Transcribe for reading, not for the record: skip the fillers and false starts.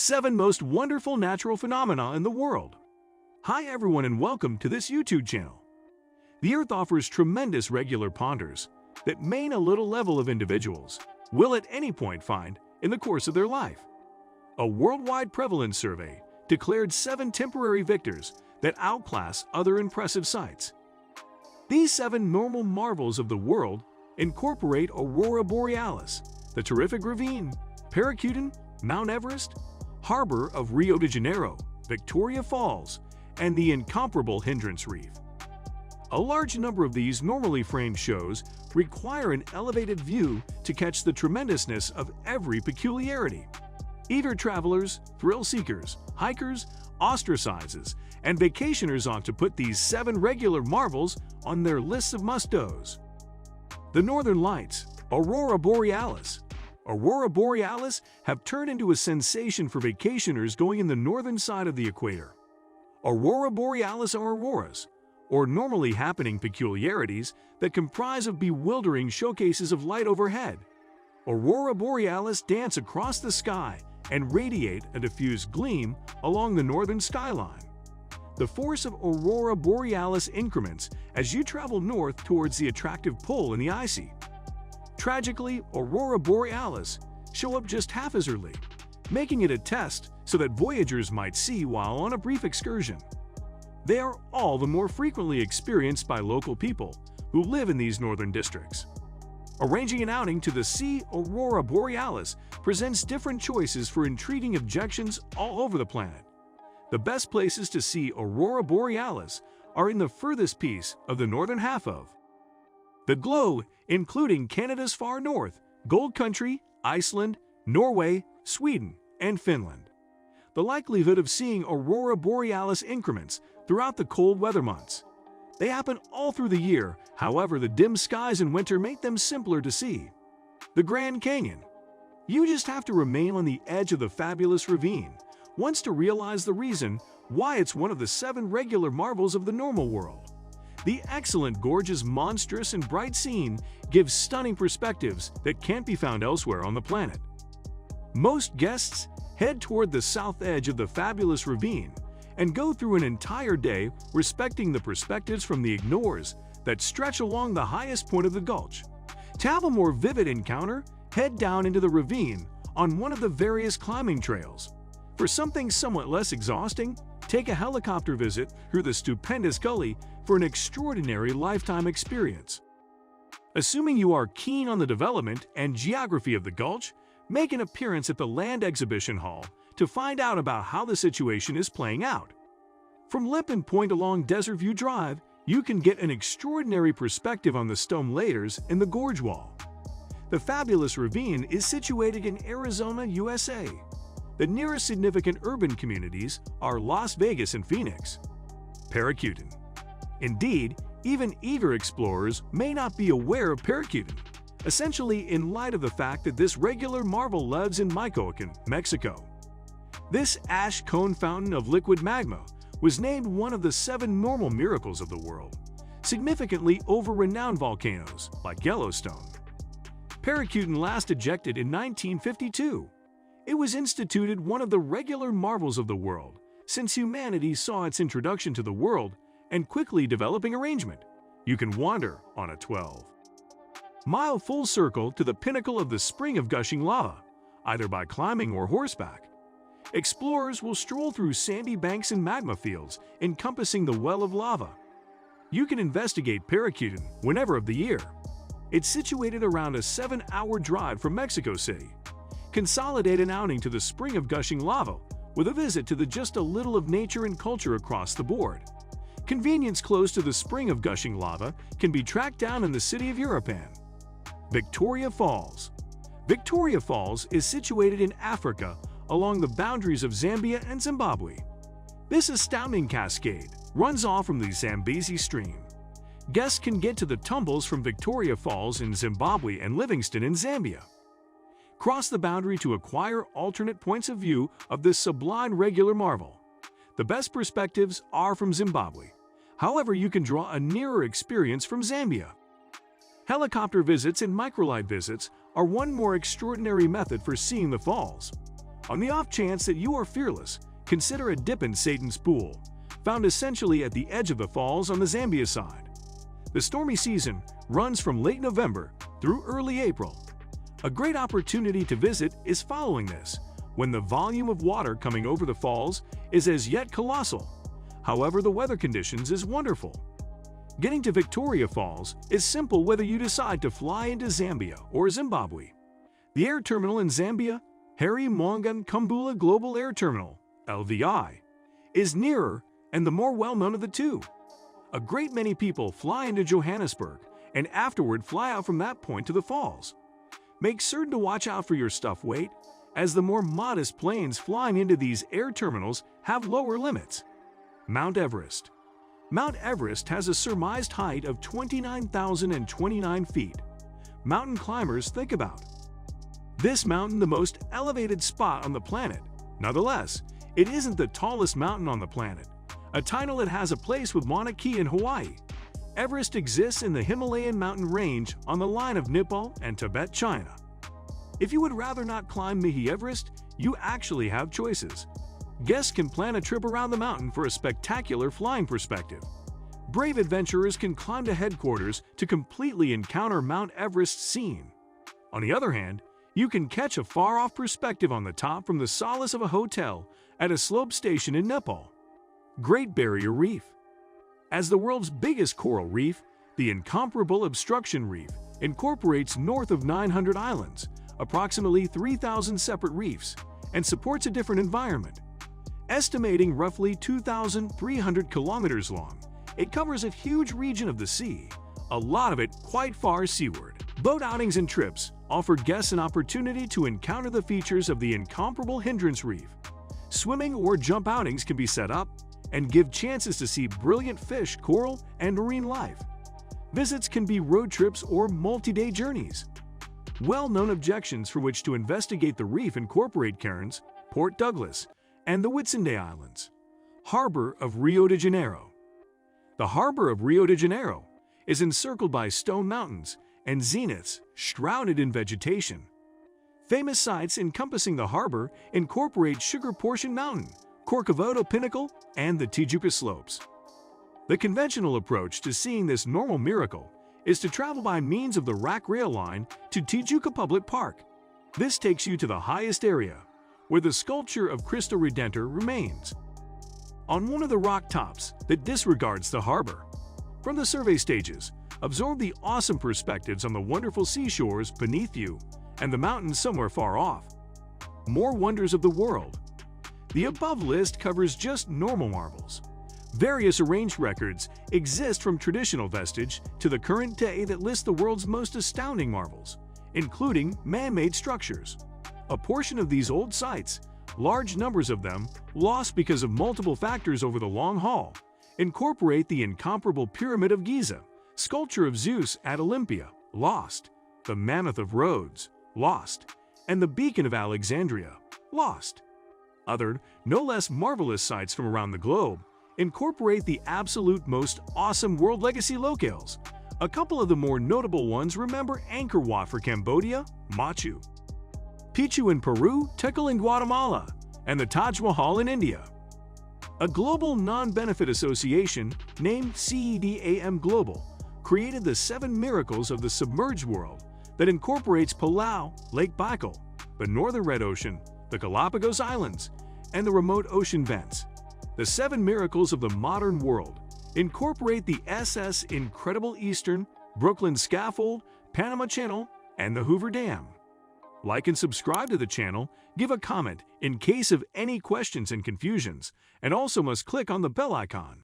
7 most wonderful natural phenomena in the world. Hi everyone and welcome to this YouTube channel. The Earth offers tremendous regular ponders that main a little level of individuals will at any point find in the course of their life. A worldwide prevalence survey declared 7 temporary victors that outclass other impressive sights. These 7 normal marvels of the world incorporate Aurora Borealis, the terrific ravine, Paracutin, Mount Everest, harbor of Rio de Janeiro, Victoria Falls, and the incomparable Hindrance Reef. A large number of these normally framed shows require an elevated view to catch the tremendousness of every peculiarity. Eager travelers, thrill seekers, hikers, ostracizers, and vacationers ought to put these 7 regular marvels on their lists of must-dos. The Northern Lights, Aurora Borealis. Aurora Borealis have turned into a sensation for vacationers going in the northern side of the equator. Aurora Borealis are auroras, or normally happening peculiarities that comprise of bewildering showcases of light overhead. Aurora Borealis dance across the sky and radiate a diffused gleam along the northern skyline. The force of Aurora Borealis increments as you travel north towards the attractive pole in the icy. Tragically, Aurora Borealis show up just half as early, making it a test so that voyagers might see while on a brief excursion. They are all the more frequently experienced by local people who live in these northern districts. Arranging an outing to see Aurora Borealis presents different choices for intriguing objections all over the planet. The best places to see Aurora Borealis are in the furthest piece of the northern half of the globe, including Canada's far north, Gold Country, Iceland, Norway, Sweden, and Finland. The likelihood of seeing Aurora Borealis increments throughout the cold weather months. They happen all through the year, however the dim skies in winter make them simpler to see. The Grand Canyon. You just have to remain on the edge of the fabulous ravine once to realize the reason why it's one of the 7 regular marvels of the normal world. The excellent, gorgeous, monstrous, and bright scene gives stunning perspectives that can't be found elsewhere on the planet. Most guests head toward the south edge of the fabulous ravine and go through an entire day respecting the perspectives from the ignores that stretch along the highest point of the gulch. To have a more vivid encounter, head down into the ravine on one of the various climbing trails. For something somewhat less exhausting, take a helicopter visit through the stupendous gully for an extraordinary lifetime experience. Assuming you are keen on the development and geography of the gulch, make an appearance at the Land Exhibition Hall to find out about how the situation is playing out. From Lippin Point along Desert View Drive, you can get an extraordinary perspective on the stone layers in the gorge wall. The fabulous ravine is situated in Arizona, USA. The nearest significant urban communities are Las Vegas and Phoenix. Paracutin. Indeed, even eager explorers may not be aware of Paracutin, essentially in light of the fact that this regular marvel lives in Michoacan, Mexico. This ash cone fountain of liquid magma was named one of the 7 normal miracles of the world, significantly over renowned volcanoes like Yellowstone. Paracutin last ejected in 1952. It was instituted one of the regular marvels of the world since humanity saw its introduction to the world and quickly developing arrangement. You can wander on a 12-mile full circle to the pinnacle of the spring of gushing lava, either by climbing or horseback. Explorers will stroll through sandy banks and magma fields encompassing the well of lava. You can investigate Paracutin whenever of the year. It's situated around a 7-hour drive from Mexico City. Consolidate an outing to the spring of gushing lava with a visit to the just a little of nature and culture across the board. Convenience close to the spring of gushing lava can be tracked down in the city of Europan. Victoria Falls. Victoria Falls is situated in Africa along the boundaries of Zambia and Zimbabwe. This astounding cascade runs off from the Zambezi stream. Guests can get to the tumbles from Victoria Falls in Zimbabwe and Livingstone in Zambia. Cross the boundary to acquire alternate points of view of this sublime regular marvel. The best perspectives are from Zimbabwe. However, you can draw a nearer experience from Zambia. Helicopter visits and microlight visits are one more extraordinary method for seeing the falls. On the off chance that you are fearless, consider a dip in Satan's Pool, found essentially at the edge of the falls on the Zambia side. The stormy season runs from late November through early April. A great opportunity to visit is following this, when the volume of water coming over the falls is as yet colossal. However, the weather conditions is wonderful. Getting to Victoria Falls is simple whether you decide to fly into Zambia or Zimbabwe. The air terminal in Zambia, Harry Mwangan Kumbula Global Air Terminal, LVI, is nearer and the more well-known of the two. A great many people fly into Johannesburg and afterward fly out from that point to the falls. Make certain to watch out for your stuff weight, as the more modest planes flying into these air terminals have lower limits. Mount Everest. Mount Everest has a surmised height of 29,029 feet. Mountain climbers think about this mountain the most elevated spot on the planet. Nonetheless, it isn't the tallest mountain on the planet, a title it has a place with Mauna Kea in Hawaii. Everest exists in the Himalayan mountain range on the line of Nepal and Tibet, China. If you would rather not climb Mihi Everest, you actually have choices. Guests can plan a trip around the mountain for a spectacular flying perspective. Brave adventurers can climb to headquarters to completely encounter Mount Everest's scene. On the other hand, you can catch a far-off perspective on the top from the solace of a hotel at a slope station in Nepal. Great Barrier Reef. As the world's biggest coral reef, the incomparable Obstruction Reef incorporates north of 900 islands, approximately 3,000 separate reefs, and supports a different environment. Estimating roughly 2,300 kilometers long, it covers a huge region of the sea, a lot of it quite far seaward. Boat outings and trips offer guests an opportunity to encounter the features of the incomparable Hindrance Reef. Swimming or jump outings can be set up and give chances to see brilliant fish, coral, and marine life. Visits can be road trips or multi-day journeys. Well-known objections for which to investigate the reef incorporate Cairns, Port Douglas, and the Whitsunday Islands. Harbor of Rio de Janeiro. The harbor of Rio de Janeiro is encircled by stone mountains and zeniths shrouded in vegetation. Famous sites encompassing the harbor incorporate Sugar Portion Mountain, Corcovado Pinnacle, and the Tijuca Slopes. The conventional approach to seeing this normal miracle is to travel by means of the RAC rail line to Tijuca Public Park. This takes you to the highest area, where the sculpture of Cristo Redentor remains. On one of the rock tops that disregards the harbor. From the survey stages, absorb the awesome perspectives on the wonderful seashores beneath you and the mountains somewhere far off. More wonders of the world. The above list covers just normal marvels. Various arranged records exist from traditional vestige to the current day that list the world's most astounding marvels, including man-made structures. A portion of these old sites, large numbers of them lost because of multiple factors over the long haul, incorporate the incomparable Pyramid of Giza, sculpture of Zeus at Olympia, lost, the Mammoth of Rhodes, lost, and the Beacon of Alexandria, lost. Other, no less marvelous sites from around the globe incorporate the absolute most awesome World Legacy locales. A couple of the more notable ones remember Angkor Wat for Cambodia, Machu Picchu in Peru, Tikal in Guatemala, and the Taj Mahal in India. A global non-benefit association named CEDAM Global created the 7 miracles of the submerged world that incorporates Palau, Lake Baikal, the Northern Red Ocean, the Galapagos Islands, and the remote ocean vents. The 7 miracles of the modern world incorporate the SS Incredible Eastern, Brooklyn Scaffold, Panama Channel, and the Hoover Dam. Like and subscribe to the channel, give a comment in case of any questions and confusions, and also must click on the bell icon.